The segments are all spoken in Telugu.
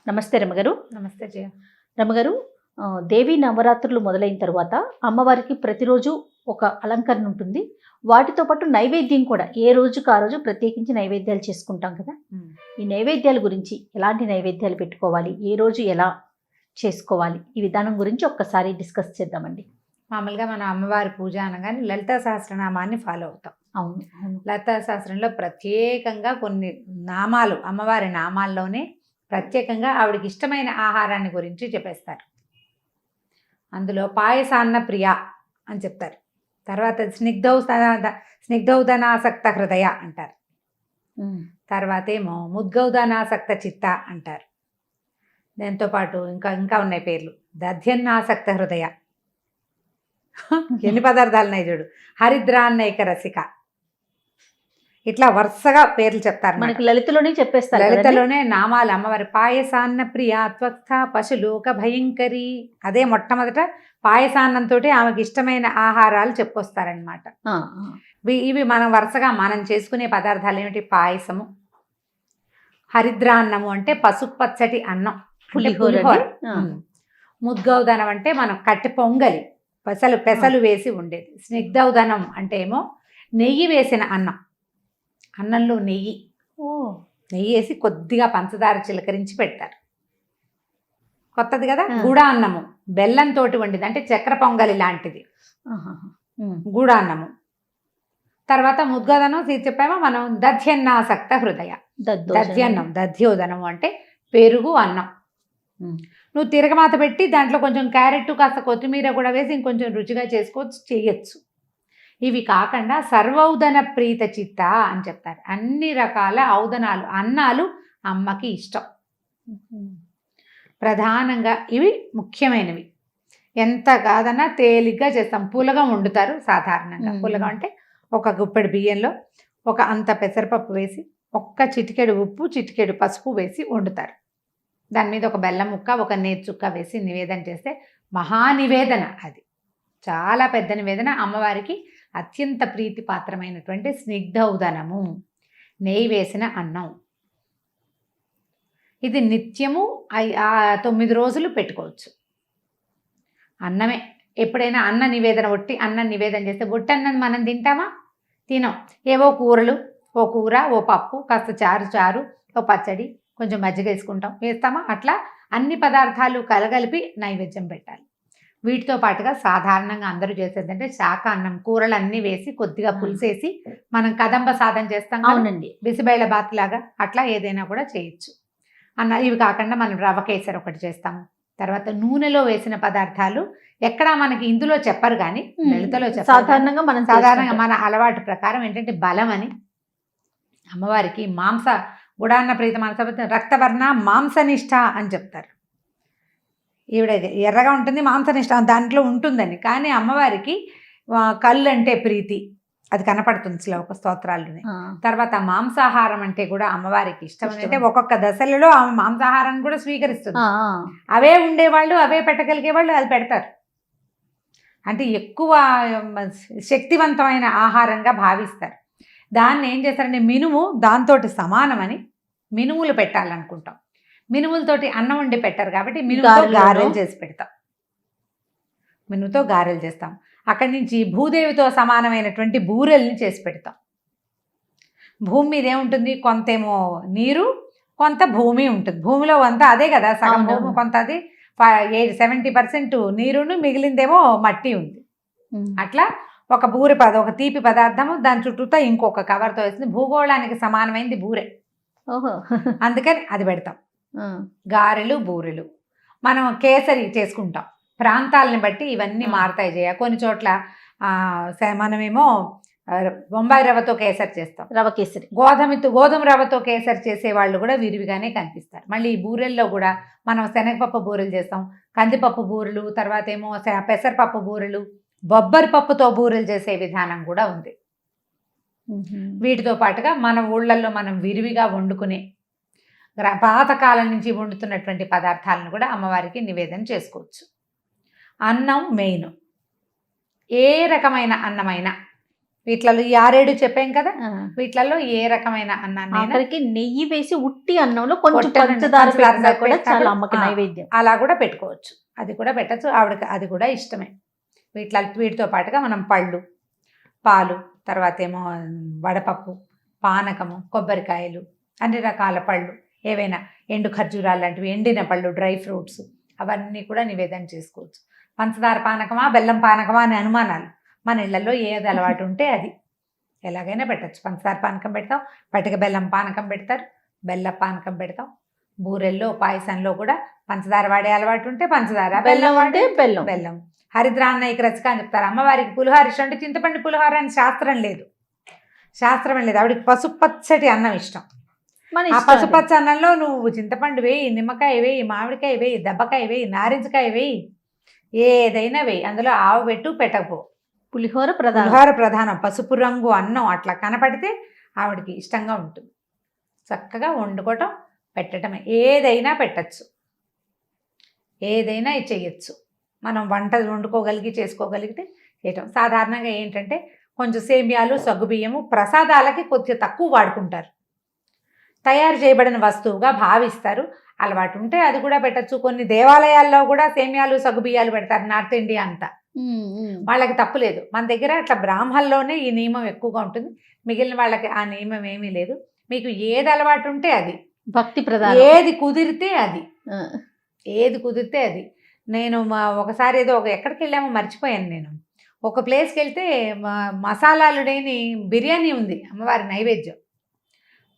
నమస్తే రమగారు. నమస్తే జయ. రమగారు, దేవి నవరాత్రులు మొదలైన తర్వాత అమ్మవారికి ప్రతిరోజు ఒక అలంకరణ ఉంటుంది. వాటితో పాటు నైవేద్యం కూడా ఏ రోజుకు ఆ రోజు ప్రత్యేకించి నైవేద్యాలు చేసుకుంటాం కదా. ఈ నైవేద్యాల గురించి ఎలాంటి నైవేద్యాలు పెట్టుకోవాలి, ఏ రోజు ఎలా చేసుకోవాలి, ఈ విధానం గురించి ఒక్కసారి డిస్కస్ చేద్దామండి. మామూలుగా మనం అమ్మవారి పూజ అనగానే లలితా సహస్రనామాన్ని ఫాలో అవుతాం. అవును. లలితా సహస్రంలో ప్రత్యేకంగా కొన్ని నామాలు, అమ్మవారి నామాల్లోనే ప్రత్యేకంగా ఆవిడకి ఇష్టమైన ఆహారాన్ని గురించి చెప్పేస్తారు. అందులో పాయసాన్న ప్రియ అని చెప్తారు. తర్వాత స్నిగ్ధౌదనాసక్త హృదయ అంటారు. తర్వాత ఏమో ముద్గౌదనాసక్త చిత్త అంటారు. దాంతోపాటు ఇంకా ఉన్నాయి పేర్లు. దధ్యన్నాసక్త హృదయ, ఎన్ని పదార్థాలు ఉన్నాయి చూడు. హరిద్రాన్నైక రసిక, ఇట్లా వరుసగా పేర్లు చెప్తారు. మనకి లలితలోనే చెప్పేస్తారు. లలితలోనే నామాలు అమ్మవారి. పాయసాన్న ప్రియ త్వక్త పశులోక భయంకరి, అదే మొట్టమొదట పాయసాన్నంతో ఆమెకి ఇష్టమైన ఆహారాలు చెప్పుకొస్తారనమాట. ఇవి మనం వరుసగా మనం చేసుకునే పదార్థాలు ఏమిటి? పాయసము, హరిద్రాన్నము అంటే పసుపు పచ్చటి అన్నం, పులిహోర. ముద్గౌదనం అంటే మనం కట్టి పొంగలి, పెసలు వేసి ఉండేది. స్నిగ్ధౌదనం అంటే ఏమో నెయ్యి వేసిన అన్నం, అన్నంలో నెయ్యి వేసి కొద్దిగా పంచదార చిలకరించి పెడతారు. కొత్తది కదా. గుడ అన్నము బెల్లంతో వండిది, అంటే చక్కెర పొంగలి లాంటిది గుడ అన్నము. తర్వాత ముద్గౌదనం చెప్పామో మనం. దధ్యన్నాసక్త హృదయ, దధ్యోదనము అంటే పెరుగు అన్నం. నువ్వు తిరగమాత పెట్టి దాంట్లో కొంచెం క్యారెట్, కాస్త కొత్తిమీర కూడా వేసి ఇంకొంచెం రుచిగా చేయొచ్చు. ఇవి కాకుండా సర్వౌదన ప్రీత చిత్త అని చెప్తారు. అన్ని రకాల ఔదనాలు, అన్నాలు అమ్మకి ఇష్టం. ప్రధానంగా ఇవి ముఖ్యమైనవి. ఎంత కాదన్నా తేలిగ్గా చేస్తాం. పులగం వండుతారు సాధారణంగా. పులగం అంటే ఒక గుప్పెడు బియ్యంలో ఒక అంత పెసరపప్పు వేసి, ఒక్క చిటికెడు ఉప్పు, చిటికెడు పసుపు వేసి వండుతారు. దాని మీద ఒక బెల్లం ముక్క, ఒక నేతి చుక్క వేసి నివేదన చేస్తే మహానివేదన. అది చాలా పెద్ద నివేదన. అమ్మవారికి అత్యంత ప్రీతిపాత్రమైనటువంటి స్నిగ్ధౌదనము, నెయ్యి వేసిన అన్నం. ఇది నిత్యము 9 రోజులు పెట్టుకోవచ్చు. అన్నమే. ఎప్పుడైనా అన్న నివేదన, అన్నం నివేదన చేస్తే అన్నం మనం తింటామా? తినం. ఏవో కూరలు, ఓ కూర, ఓ పప్పు, కాస్త చారు, ఓ పచ్చడి, కొంచెం మజ్జిగ వేస్తామా? అట్లా అన్ని పదార్థాలు కలగలిపి నైవేద్యం పెట్టాలి. వీటితో పాటుగా సాధారణంగా అందరూ చేసేదంటే శాఖ అన్నం, కూరలు అన్నీ వేసి కొద్దిగా పులుసేసి మనం కదంబ సాధన చేస్తాం. అవునండి. బిసిబేళ బాత్ లాగా అట్లా ఏదైనా కూడా చేయొచ్చు. ఇవి కాకుండా మనం రవ కేసరి ఒకటి చేస్తాము. తర్వాత నూనెలో వేసిన పదార్థాలు ఎక్కడా మనకి ఇందులో చెప్పరు, కానీ లలితలో చెప్పారు. సాధారణంగా మన అలవాటు ప్రకారం ఏంటంటే బలం అని. అమ్మవారికి గుడాన్న ప్రీత మనస రక్తవర్ణ మాంసనిష్ట అని చెప్తారు. ఈవిడ ఎర్రగా ఉంటుంది, మాంసనిష్ట దాంట్లో ఉంటుందని. కానీ అమ్మవారికి కళ్ళు అంటే ప్రీతి, అది కనపడుతుంది శ్లోక స్తోత్రాల్లోనే. తర్వాత మాంసాహారం అంటే కూడా అమ్మవారికి ఇష్టం. అంటే ఒక్కొక్క దశలలో ఆమె మాంసాహారాన్ని కూడా స్వీకరిస్తుంది. అవే ఉండేవాళ్ళు, అవే పెట్టగలిగే వాళ్ళు అది పెడతారు. అంటే ఎక్కువ శక్తివంతమైన ఆహారంగా భావిస్తారు. దాన్ని ఏం చేస్తారంటే మినుము దాంతో సమానమని మినుములు పెట్టాలనుకుంటాం. మినుములతోటి అన్నం వండి పెట్టారు కాబట్టి మినుముతో గారెలు చేసి పెడతాం. మినుముతో గారెలు చేస్తాం. అక్కడి నుంచి భూదేవితో సమానమైనటువంటి బూరెల్ని చేసి పెడతాం. భూమి మీద ఏముంటుంది? కొంతేమో నీరు, కొంత భూమి ఉంటుంది. భూమిలో అంతా అదే కదా, సగం భూమి, కొంత అది 70% నీరును, మిగిలిందేమో మట్టి ఉంది. అట్లా ఒక ఒక తీపి పదార్థము, దాని చుట్టూతో ఇంకొక కవర్తో వేస్తుంది. భూగోళానికి సమానమైంది బూరె. అందుకని అది పెడతాం. గారెలు, బూరెలు. మనం కేసరి చేసుకుంటాం. ప్రాంతాలని బట్టి ఇవన్నీ మారుతాయి చేయ. కొన్ని చోట్ల మనమేమో బొంబాయి రవ్వతో కేసరి చేస్తాం, రవ కేసరి. గోధుమ రవ్వతో కేసరి చేసే వాళ్ళు కూడా విరివిగానే కనిపిస్తారు. మళ్ళీ ఈ బూరెల్లో కూడా మనం శనగపప్పు బూరెలు చేస్తాం, కందిపప్పు బూరెలు, తర్వాత ఏమో పెసరపప్పు బూరెలు, బొబ్బరి పప్పుతో బూరెలు చేసే విధానం కూడా ఉంది. వీటితో పాటుగా మన ఊళ్ళల్లో మనం విరివిగా వండుకునే పాతకాలం నుంచి వండుతున్నటువంటి పదార్థాలను కూడా అమ్మవారికి నివేదన చేసుకోవచ్చు. అన్నం మెయిన్. ఏ రకమైన అన్నమైనా వీటిలలో ఈ 6-7 చెప్పాం కదా, వీటిలలో ఏ రకమైన అన్నాన్ని ఆఖరికి నెయ్యి వేసి ఉట్టి అన్నంలో కొంచెం పంచదార పెట్టినా కూడా చాలా అమ్మకి నైవేద్యం. అలా కూడా పెట్టుకోవచ్చు, అది కూడా పెట్టచ్చు. ఆవిడకి అది కూడా ఇష్టమే. వీటితో పాటుగా మనం పళ్ళు, పాలు, తర్వాత ఏమో వడపప్పు, పానకము, కొబ్బరికాయలు, అన్ని రకాల పళ్ళు, ఏవైనా ఎండు ఖర్జూరాలు లాంటివి, ఎండిన పళ్ళు, డ్రై ఫ్రూట్స్, అవన్నీ కూడా నివేదన చేసుకోవచ్చు. పంచదార పానకమా బెల్లం పానకమా అని అనుమానాలు. మన ఇళ్లలో ఏది అలవాటు ఉంటే అది ఎలాగైనా పెట్టచ్చు. పంచదార పానకం పెడతాం, పటిక బెల్లం పానకం పెడతారు, బెల్ల పానకం పెడతాం. బూరెల్లో పాయసంలో కూడా పంచదార వాడే అలవాటు ఉంటే పంచదార, బెల్లం వాడే బెల్లం. హరిద్రాన్నయ్యకి రచక అని చెప్తారు. అమ్మవారికి పులిహోర ఇష్టం అంటే చింతపండు పులిహోర అని శాస్త్రం లేదు. ఆవిడకి పసుపచ్చటి అన్నం ఇష్టం. ఆ పసుపచ్చ అన్నంలో నువ్వు చింతపండు వేయి, నిమ్మకాయ వేయి, మామిడికాయ వేయి, దెబ్బకాయ వేయి, నారింజకాయ వేయి, ఏదైనా వేయి, అందులో ఆవు పెట్టు పెట్టకపో, పులిహోర ప్రధానం. పసుపు రంగు అన్నం అట్లా కనపడితే ఆవిడకి ఇష్టంగా ఉంటుంది. చక్కగా వండుకోవటం, పెట్టడమే. ఏదైనా పెట్టచ్చు, ఏదైనా చెయ్యొచ్చు. మనం వంట వండుకోగలిగి చేసుకోగలిగితే చేయటం. సాధారణంగా ఏంటంటే కొంచెం సేమియాలు, సగ్గుబియ్యము ప్రసాదాలకి కొద్దిగా తక్కువ వాడుకుంటారు, తయారు చేయబడిన వస్తువుగా భావిస్తారు. అలవాటు ఉంటే అది కూడా పెట్టచ్చు. కొన్ని దేవాలయాల్లో కూడా సేమియాలు, సగ్గుబియ్యాలు పెడతారు, నార్త్ ఇండియా అంతా. వాళ్ళకి తప్పులేదు. మన దగ్గర అట్లా బ్రాహ్మణుల్లోనే ఈ నియమం ఎక్కువగా ఉంటుంది, మిగిలిన వాళ్ళకి ఆ నియమం ఏమీ లేదు. మీకు ఏది అలవాటు ఉంటే అది, భక్తి ప్రధానం. ఏది కుదిరితే అది. నేను ఒకసారి ఏదో ఎక్కడికి వెళ్ళామో మర్చిపోయాను. నేను ఒక ప్లేస్కి వెళ్తే మసాలాలు లేని బిర్యానీ ఉంది అమ్మవారి నైవేద్యం.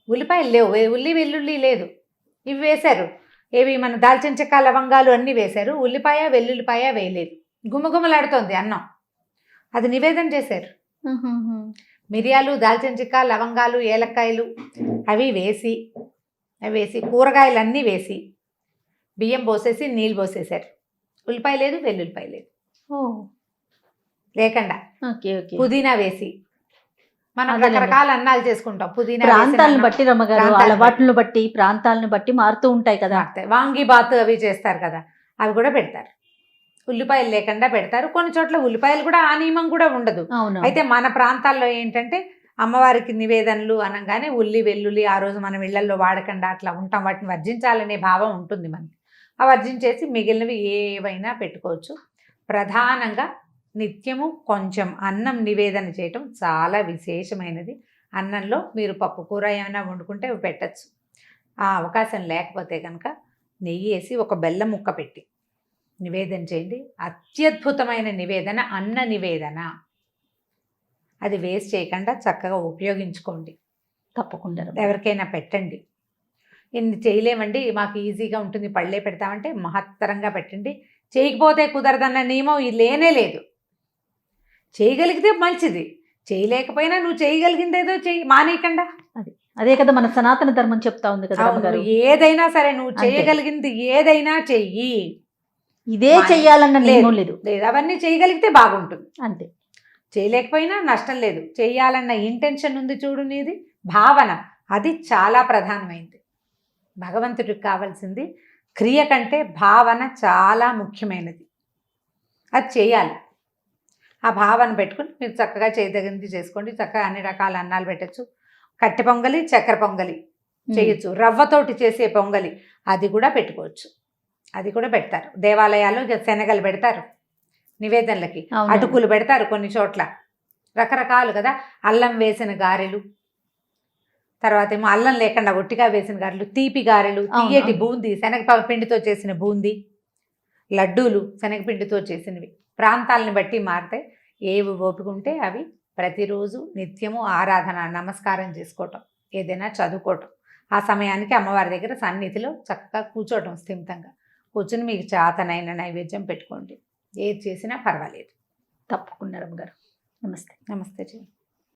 ఉల్లిపాయలు లేవు, ఉల్లి వెల్లుల్లి లేదు, ఇవి వేశారు. ఏవి మన దాల్చిన చెక్క, లవంగాలు అన్నీ వేశారు. ఉల్లిపాయ వెల్లుల్లిపాయ వేయలేదు. గుమగుమలాడుతోంది అన్నం. అది నివేదన చేశారు. మిరియాలు, దాల్చిన చెక్క, లవంగాలు, ఏలక్కాయలు అవి వేసి కూరగాయలన్నీ వేసి బియ్యం పోసేసి నీళ్ళు పోసేశారు. ఉల్లిపాయ లేదు, వెల్లుల్లిపాయ లేదు లేకుండా. పుదీనా వేసి, మనం రకరకాల అన్నాలు చేసుకుంటాం. పుదీనా ప్రాంతాలను బట్టి రమ్మగారు, అలవాట్లను బట్టి ప్రాంతాలను బట్టి మారుతూ ఉంటాయి కదా. వాంగి బాత్ అవి చేస్తారు కదా, అవి కూడా పెడతారు. ఉల్లిపాయలు లేకుండా పెడతారు. కొన్ని చోట్ల ఉల్లిపాయలు కూడా ఆ నియమం కూడా ఉండదు. అయితే మన ప్రాంతాల్లో ఏంటంటే అమ్మవారికి నివేదనలు అనగానే ఉల్లి వెల్లుల్లి ఆ రోజు మనం ఇళ్లలో వాడకుండా అట్లా ఉంటాం. వాటిని వర్జించాలనే భావం ఉంటుంది మనకి. ఆ వర్జించేసి మిగిలినవి ఏవైనా పెట్టుకోవచ్చు. ప్రధానంగా నిత్యము కొంచెం అన్నం నివేదన చేయటం చాలా విశేషమైనది. అన్నంలో మీరు పప్పు కూర ఏమైనా వండుకుంటే అవి పెట్టచ్చు. ఆ అవకాశం లేకపోతే కనుక నెయ్యి వేసి ఒక బెల్లం ముక్క పెట్టి నివేదన చేయండి. అత్యద్భుతమైన నివేదన, అన్న నివేదన. అది వేస్ట్ చేయకుండా చక్కగా ఉపయోగించుకోండి. తప్పకుండా ఎవరికైనా పెట్టండి. ఇన్ని చేయలేమండి, మాకు ఈజీగా ఉంటుంది, పళ్ళే పెడతామంటే మహత్తరంగా పెట్టండి. చేయకపోతే కుదరదన్న నియమం లేనే లేదు. చేయగలిగితే మంచిది, చేయలేకపోయినా నువ్వు చేయగలిగిందేదో చెయ్యి, మానేయకుండా. అదే కదా మన సనాతన ధర్మం చెప్తా ఉంది కదా. ఏదైనా సరే నువ్వు చేయగలిగింది ఏదైనా చెయ్యి, ఇదే చెయ్యాలన్న నియమం లేదు. అవన్నీ చేయగలిగితే బాగుంటుంది అంతే. చేయలేకపోయినా నష్టం లేదు. చేయాలన్న ఇంటెన్షన్ ఉంది చూడు, నీది భావన, అది చాలా ప్రధానమైంది. భగవంతుడికి కావాల్సింది క్రియ కంటే భావన చాలా ముఖ్యమైనది. అది చేయాలి. ఆ భావన పెట్టుకుని మీరు చక్కగా చేయదగినది చేసుకోండి. చక్కగా అన్ని రకాల అన్నాలు పెట్టచ్చు. కట్టె పొంగలి, చక్కెర పొంగలి చేయొచ్చు. రవ్వతోటి చేసే పొంగలి అది కూడా పెట్టుకోవచ్చు. అది కూడా పెడతారు దేవాలయాల్లో. శనగలు పెడతారు నివేదనలకి, అటుకులు పెడతారు కొన్ని చోట్ల, రకరకాలు కదా. అల్లం వేసిన గారెలు, తర్వాత ఏమో అల్లం లేకుండా ఒట్టిగా వేసిన గారెలు, తీపి గారెలు, తీయటి బూందీ, శనగ పిండితో చేసిన బూందీ, లడ్డూలు శనగపిండితో చేసినవి. ప్రాంతాలను బట్టి మారితే ఏవి ఓపుకుంటే అవి ప్రతిరోజు నిత్యము ఆరాధన, నమస్కారం చేసుకోవటం, ఏదైనా చదువుకోవటం. ఆ సమయానికి అమ్మవారి దగ్గర సన్నిధిలో చక్కగా కూర్చోవటం, స్థిమితంగా కూర్చుని మీకు చేతనైన నైవేద్యం పెట్టుకోండి. ఏది చేసినా పర్వాలేదు. తప్పకుండా రమ్మ గారు. నమస్తే. నమస్తే జీ.